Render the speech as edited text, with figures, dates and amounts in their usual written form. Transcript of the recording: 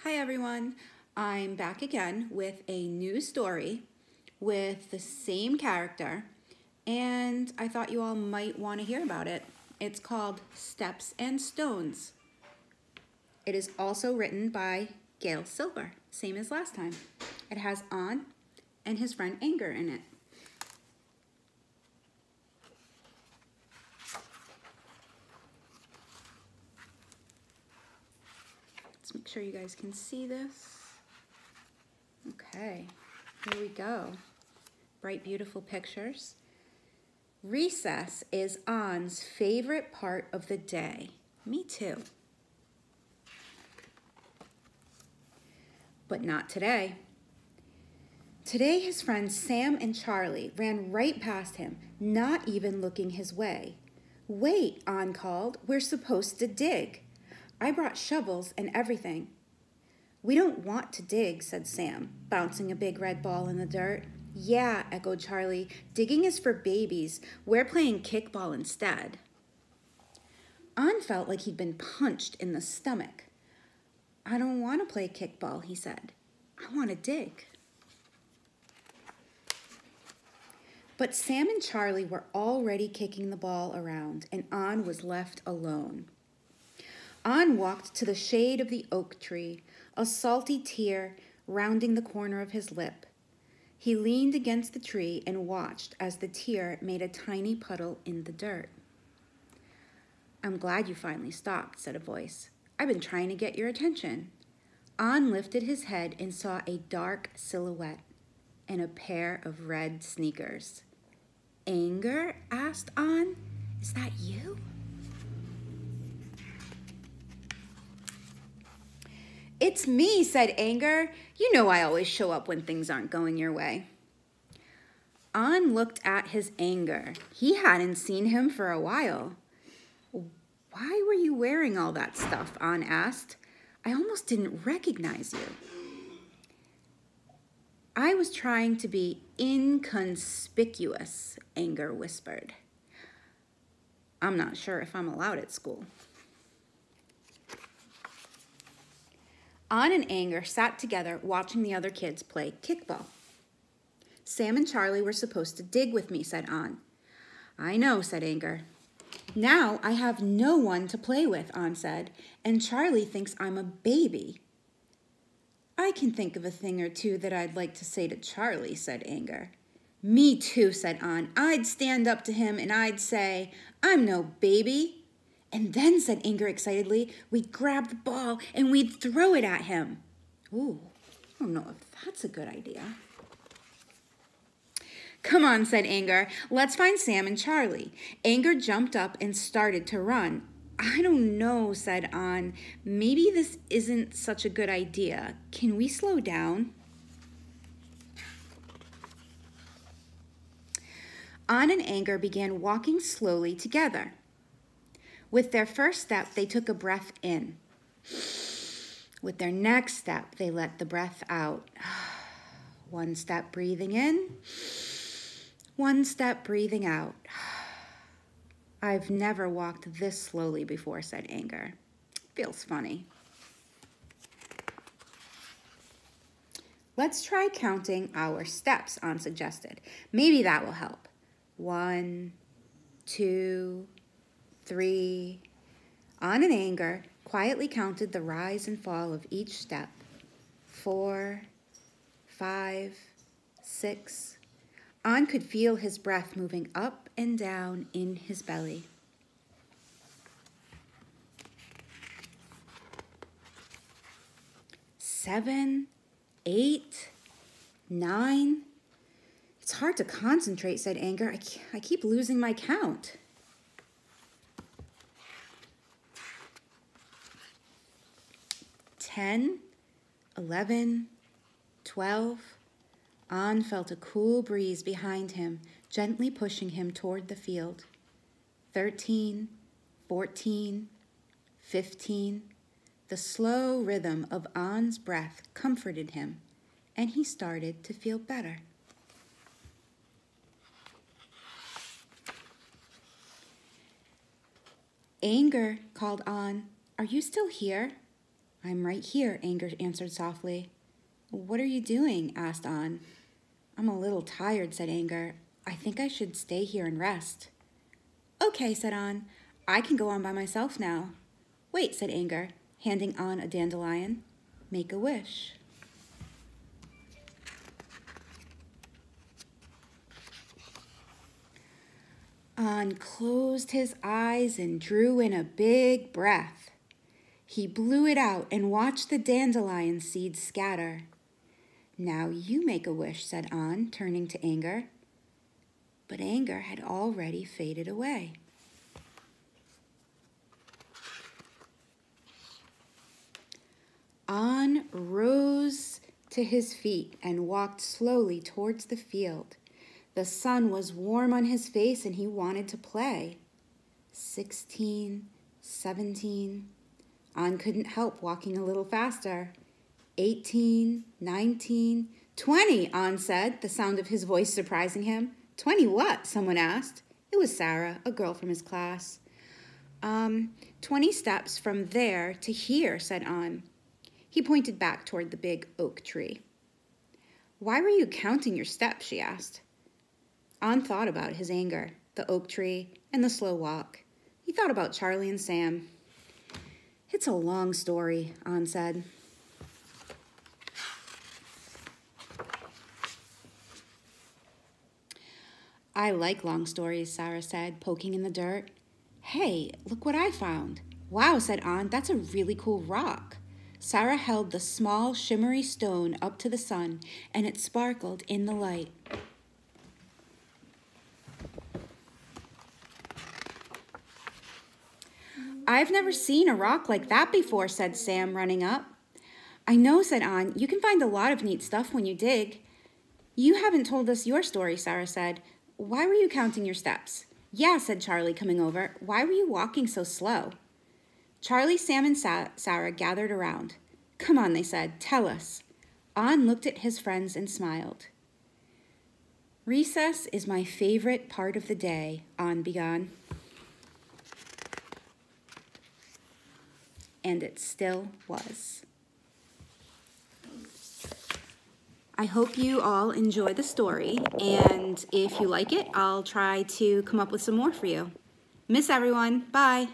Hi everyone, I'm back again with a new story with the same character, and I thought you all might want to hear about it. It's called Steps and Stones. It is also written by Gail Silver, same as last time. It has An and his friend Anger in it. Let's make sure you guys can see this. Okay, here we go. Bright, beautiful pictures. Recess is An's favorite part of the day. Me too. But not today. Today his friends Sam and Charlie ran right past him, not even looking his way. Wait, An called, we're supposed to dig. I brought shovels and everything. We don't want to dig, said Sam, bouncing a big red ball in the dirt. Yeah, echoed Charlie, digging is for babies. We're playing kickball instead. An felt like he'd been punched in the stomach. I don't want to play kickball, he said. I want to dig. But Sam and Charlie were already kicking the ball around, and An was left alone. An walked to the shade of the oak tree, a salty tear rounding the corner of his lip. He leaned against the tree and watched as the tear made a tiny puddle in the dirt. I'm glad you finally stopped, said a voice. I've been trying to get your attention. An lifted his head and saw a dark silhouette and a pair of red sneakers. Anger? Asked An. Is that you? It's me, said Anger. You know I always show up when things aren't going your way. An looked at his Anger. He hadn't seen him for a while. Why were you wearing all that stuff? An asked. I almost didn't recognize you. I was trying to be inconspicuous, Anger whispered. I'm not sure if I'm allowed at school. An and Anger sat together watching the other kids play kickball. Sam and Charlie were supposed to dig with me, said An. I know, said Anger. Now I have no one to play with, An said, and Charlie thinks I'm a baby. I can think of a thing or two that I'd like to say to Charlie, said Anger. Me too, said An. I'd stand up to him and I'd say, I'm no baby. And then, said Anger excitedly, we'd grab the ball and we'd throw it at him. Ooh, I don't know if that's a good idea. Come on, said Anger. Let's find Sam and Charlie. Anger jumped up and started to run. I don't know, said An. Maybe this isn't such a good idea. Can we slow down? An and Anger began walking slowly together. With their first step, they took a breath in. With their next step, they let the breath out. One step breathing in, one step breathing out. I've never walked this slowly before, said Anger. Feels funny. Let's try counting our steps, An suggested. Maybe that will help. 1, 2, 3. An and Anger quietly counted the rise and fall of each step. 4, 5, 6. An could feel his breath moving up and down in his belly. 7, 8, 9. It's hard to concentrate, said Anger. I keep losing my count. 10, 11, 12. An felt a cool breeze behind him, gently pushing him toward the field. 13, 14, 15. The slow rhythm of An's breath comforted him, and he started to feel better. Anger, called An. Are you still here? I'm right here, Anger answered softly. What are you doing? Asked An. I'm a little tired, said Anger. I think I should stay here and rest. Okay, said An. I can go on by myself now. Wait, said Anger, handing An a dandelion. Make a wish. An closed his eyes and drew in a big breath. He blew it out and watched the dandelion seeds scatter. Now you make a wish, said An, turning to Anger. But Anger had already faded away. An rose to his feet and walked slowly towards the field. The sun was warm on his face and he wanted to play. 16, 17. An couldn't help walking a little faster. 18, 19, 20, An said, the sound of his voice surprising him. 20 what? Someone asked. It was Sarah, a girl from his class. 20 steps from there to here, said An. He pointed back toward the big oak tree. Why were you counting your steps? She asked. An thought about his anger, the oak tree, and the slow walk. He thought about Charlie and Sam. It's a long story, An said. I like long stories, Sarah said, poking in the dirt. Hey, look what I found. Wow, said An, that's a really cool rock. Sarah held the small, shimmery stone up to the sun, and it sparkled in the light. I've never seen a rock like that before, said Sam, running up. I know, said An. You can find a lot of neat stuff when you dig. You haven't told us your story, Sarah said. Why were you counting your steps? Yeah, said Charlie, coming over. Why were you walking so slow? Charlie, Sam, and Sarah gathered around. Come on, they said. Tell us. An looked at his friends and smiled. Recess is my favorite part of the day, An began. And it still was. I hope you all enjoy the story, and if you like it, I'll try to come up with some more for you. Miss everyone. Bye.